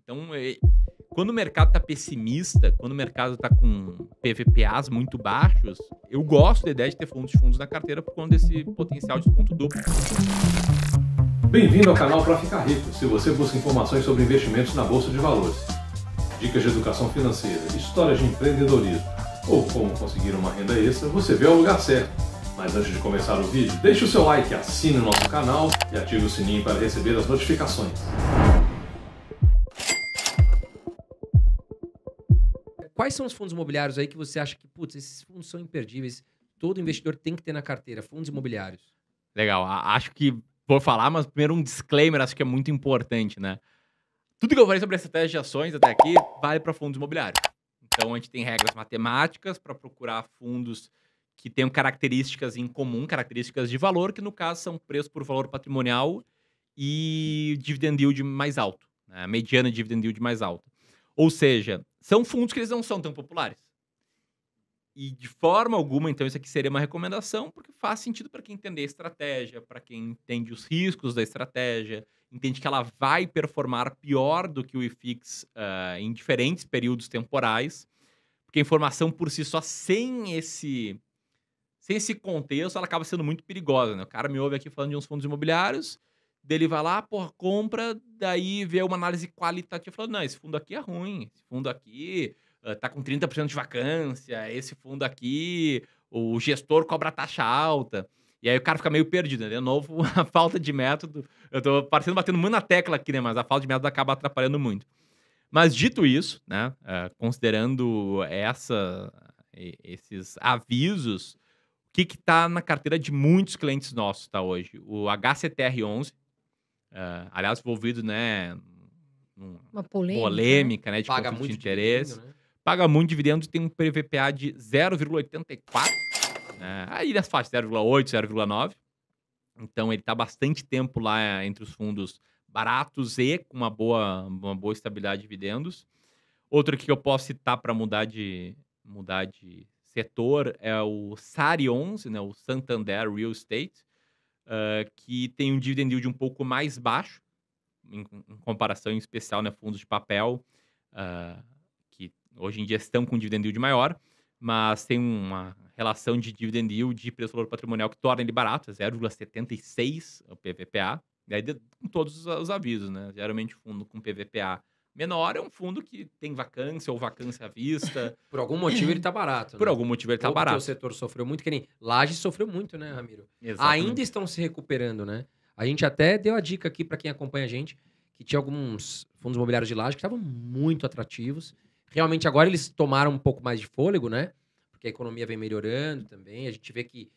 Então, quando o mercado está pessimista, quando o mercado está com PVPAs muito baixos, eu gosto da ideia de ter fundos na carteira por conta desse potencial de desconto duplo. Bem-vindo ao canal Pra Ficar Rico, se você busca informações sobre investimentos na Bolsa de Valores, dicas de educação financeira, histórias de empreendedorismo ou como conseguir uma renda extra, você veio ao lugar certo. Mas antes de começar o vídeo, deixe o seu like, assine o nosso canal e ative o sininho para receber as notificações. Quais são os fundos imobiliários aí que você acha que, putz, esses fundos são imperdíveis, todo investidor tem que ter na carteira, fundos imobiliários? Legal, acho que vou falar, mas primeiro um disclaimer, acho que é muito importante, né? Tudo que eu falei sobre a estratégia de ações até aqui vale para fundos imobiliários. Então, a gente tem regras matemáticas para procurar fundos que tenham características em comum, características de valor, que no caso são preço por valor patrimonial e dividend yield mais alto, né? Mediana de dividend yield mais alta. Ou seja, são fundos que eles não são tão populares. E de forma alguma, então, isso aqui seria uma recomendação, porque faz sentido para quem entender a estratégia, para quem entende os riscos da estratégia, entende que ela vai performar pior do que o IFIX em diferentes períodos temporais, porque a informação por si só, sem esse contexto, ela acaba sendo muito perigosa, né? O cara me ouve aqui falando de uns fundos imobiliários, dele vai lá, porra, compra, daí vê uma análise qualitativa, falando, não, esse fundo aqui é ruim, esse fundo aqui tá com 30% de vacância, esse fundo aqui, o gestor cobra taxa alta, e aí o cara fica meio perdido, né? De novo, a falta de método, eu tô parecendo batendo muito na tecla aqui, né? Mas a falta de método acaba atrapalhando muito. Mas dito isso, né, considerando esses avisos, o que tá na carteira de muitos clientes nossos, tá, hoje? O HCTR11, aliás, envolvido, né, Uma polêmica, né? polêmica, né, de Paga conflito de muito interesse. dividendo, né? Paga muito dividendo e tem um PVPA de 0,84, né, aí das faixas 0,8, 0,9. Então ele tá bastante tempo lá entre os fundos baratos e com uma boa estabilidade de dividendos. Outro aqui que eu posso citar para mudar de setor é o SARI11, né, o Santander Real Estate, que tem um dividend yield um pouco mais baixo, em comparação, em especial, né, fundos de papel, que hoje em dia estão com dividend yield maior, mas tem uma relação de dividend yield e preço-valor patrimonial que torna ele barato, é 0,76 o PVPA, e aí com todos os avisos, né? Geralmente fundo com PVPA menor é um fundo que tem vacância ou vacância à vista. Por algum motivo ele tá barato, Por né? algum motivo ele tá Ou porque o barato. setor sofreu muito, que nem Lages sofreu muito, né, Ramiro? Exatamente. Ainda estão se recuperando, né? A gente até deu a dica aqui para quem acompanha a gente, que tinha alguns fundos imobiliários de Lages que estavam muito atrativos. Realmente agora eles tomaram um pouco mais de fôlego, né? Porque a economia vem melhorando também. A gente vê que,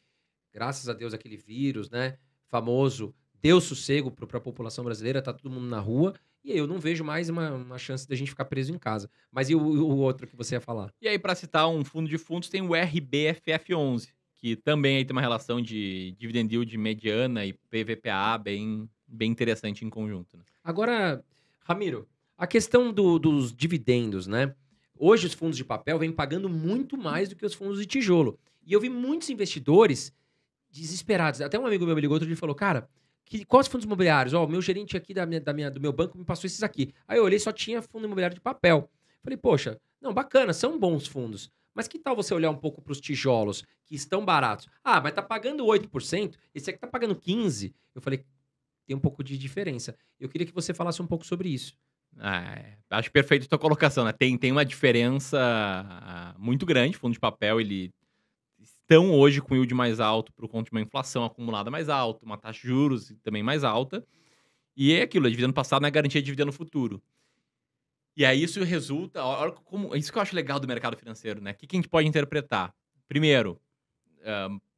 graças a Deus, aquele vírus, né, famoso, deu sossego para a população brasileira, tá todo mundo na rua. E aí eu não vejo mais uma chance da gente ficar preso em casa. Mas e o outro que você ia falar? E aí, para citar um fundo de fundos, tem o RBFF11, que também aí tem uma relação de dividend yield mediana e PVPA bem interessante em conjunto, né? Agora, Ramiro, a questão dos dividendos, né? Hoje os fundos de papel vêm pagando muito mais do que os fundos de tijolo. E eu vi muitos investidores desesperados. Até um amigo meu me ligou outro dia e falou, cara, quais fundos imobiliários? Ó, o meu gerente aqui do meu banco me passou esses aqui. Aí eu olhei, só tinha fundo imobiliário de papel. Falei, poxa, não, bacana, são bons fundos. Mas que tal você olhar um pouco para os tijolos, que estão baratos? Ah, mas tá pagando 8%, esse aqui tá pagando 15%. Eu falei, tem um pouco de diferença. Eu queria que você falasse um pouco sobre isso. Acho perfeito a tua colocação, né? Tem uma diferença muito grande. Fundo de papel, ele estão hoje com yield mais alto por conta de uma inflação acumulada mais alta, uma taxa de juros também mais alta. E é aquilo, dividendo passado não é garantia de dividendo futuro. E aí isso resulta... Olha como, isso que eu acho legal do mercado financeiro, né? O que a gente pode interpretar? Primeiro,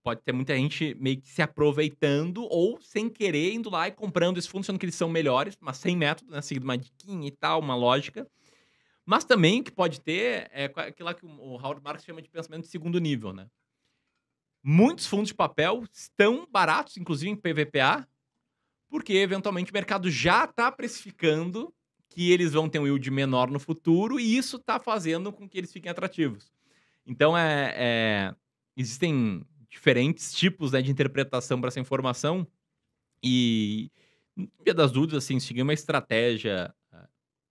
pode ter muita gente meio que se aproveitando ou sem querer indo lá e comprando esses fundos, sendo que eles são melhores, mas sem método, né? Seguindo uma diquinha e tal, uma lógica. Mas também o que pode ter é aquilo lá que o Howard Marks chama de pensamento de segundo nível, né? Muitos fundos de papel estão baratos, inclusive em PVPA, porque eventualmente o mercado já está precificando que eles vão ter um yield menor no futuro e isso está fazendo com que eles fiquem atrativos. Então, existem diferentes tipos, né, de interpretação para essa informação e, no dia das dúvidas, assim, seguir uma estratégia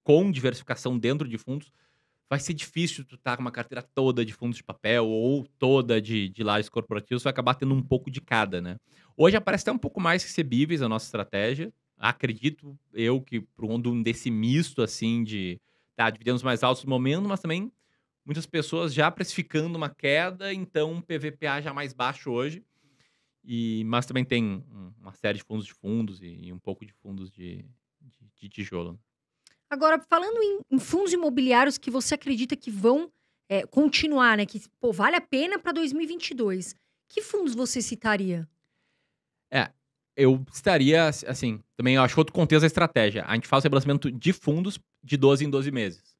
com diversificação dentro de fundos, vai ser difícil tu estar com uma carteira toda de fundos de papel ou toda de lajes corporativos, vai acabar tendo um pouco de cada, né? Hoje aparece até um pouco mais recebíveis a nossa estratégia. Acredito eu que por um desse misto, assim, de dividendos mais altos no momento, mas também muitas pessoas já precificando uma queda, então um PVPA já mais baixo hoje. Mas também tem uma série de fundos e um pouco de fundos de tijolo. Agora, falando em fundos imobiliários que você acredita que vão continuar, né? Que vale a pena para 2022. Que fundos você citaria? Eu citaria, assim, também eu acho outro contexto da estratégia. A gente faz o rebalanceamento de fundos de 12 em 12 meses.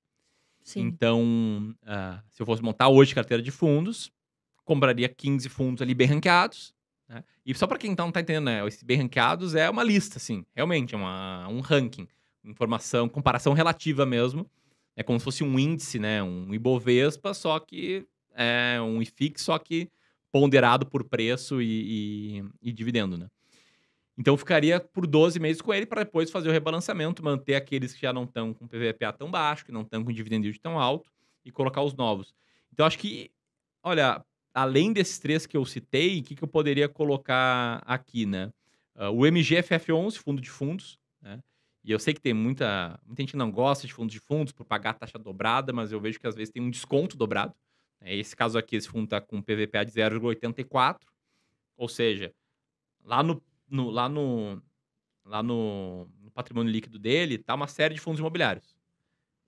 Sim. Então, se eu fosse montar hoje carteira de fundos, compraria 15 fundos ali bem ranqueados. Né? E só para quem então não tá entendendo, né? Esses bem ranqueados é uma lista, assim. Realmente, é um ranking. Informação, comparação relativa mesmo. É como se fosse um índice, né? Um Ibovespa, só que é um IFIX, só que ponderado por preço e dividendo, né? Então, eu ficaria por 12 meses com ele para depois fazer o rebalanceamento, manter aqueles que já não estão com PVPA tão baixo, que não estão com dividend yield tão alto, e colocar os novos. Então, acho que, olha, além desses 3 que eu citei, o que eu poderia colocar aqui, né? O MGFF11, fundo de fundos, né? E eu sei que tem muita gente que não gosta de fundos por pagar taxa dobrada, mas eu vejo que às vezes tem um desconto dobrado. Esse caso aqui, esse fundo está com PVPA de 0,84, ou seja, lá no patrimônio líquido dele, tá uma série de fundos imobiliários.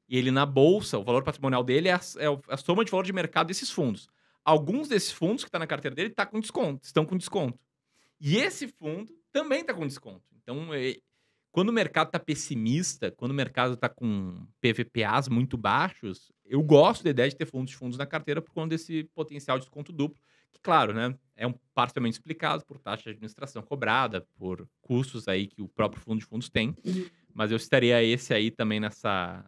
E ele na bolsa, o valor patrimonial dele é a soma de valor de mercado desses fundos. Alguns desses fundos que estão na carteira dele estão com desconto. E esse fundo também está com desconto. Então, quando o mercado está pessimista, quando o mercado está com PVPAs muito baixos, eu gosto da ideia de ter fundos na carteira por conta desse potencial de desconto duplo. Que, claro, né, é parcialmente explicado por taxa de administração cobrada, por custos aí que o próprio fundo de fundos tem. Mas eu estaria esse aí também nessa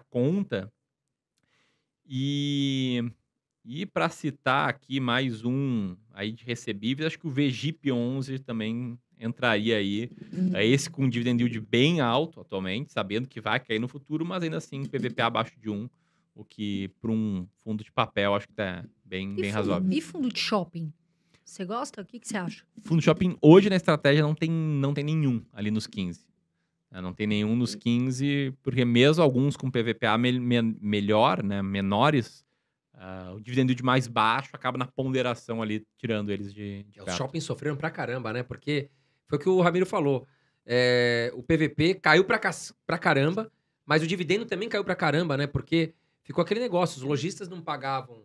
conta. E para citar aqui mais um aí de recebíveis, acho que o VGIP11 também entraria aí. Esse com dividend yield bem alto atualmente, sabendo que vai cair no futuro, mas ainda assim PVPA abaixo de 1, o que para um fundo de papel acho que tá bem razoável. E fundo de shopping? Você gosta? O que você acha? Fundo de shopping hoje na estratégia não tem nenhum ali nos 15. Não tem nenhum nos 15, porque mesmo alguns com PVPA melhor, né, menores, o dividend yield mais baixo acaba na ponderação ali, tirando eles de Os shoppings sofreram pra caramba, né? Porque foi o que o Ramiro falou. O PVP caiu pra caramba, mas o dividendo também caiu pra caramba, né? Porque ficou aquele negócio, os lojistas não pagavam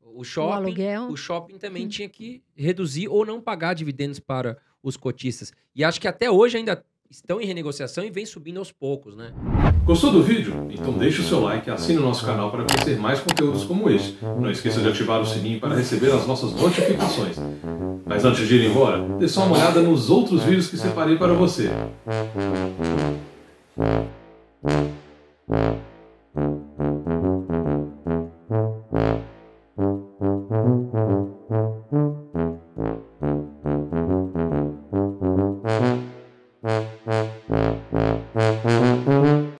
o shopping, aluguel. O shopping também tinha que reduzir ou não pagar dividendos para os cotistas. E acho que até hoje ainda estão em renegociação e vem subindo aos poucos, né? Gostou do vídeo? Então deixa o seu like e assine o nosso canal para conhecer mais conteúdos como este. Não esqueça de ativar o sininho para receber as nossas notificações. Mas antes de ir embora, dê só uma olhada nos outros vídeos que separei para você.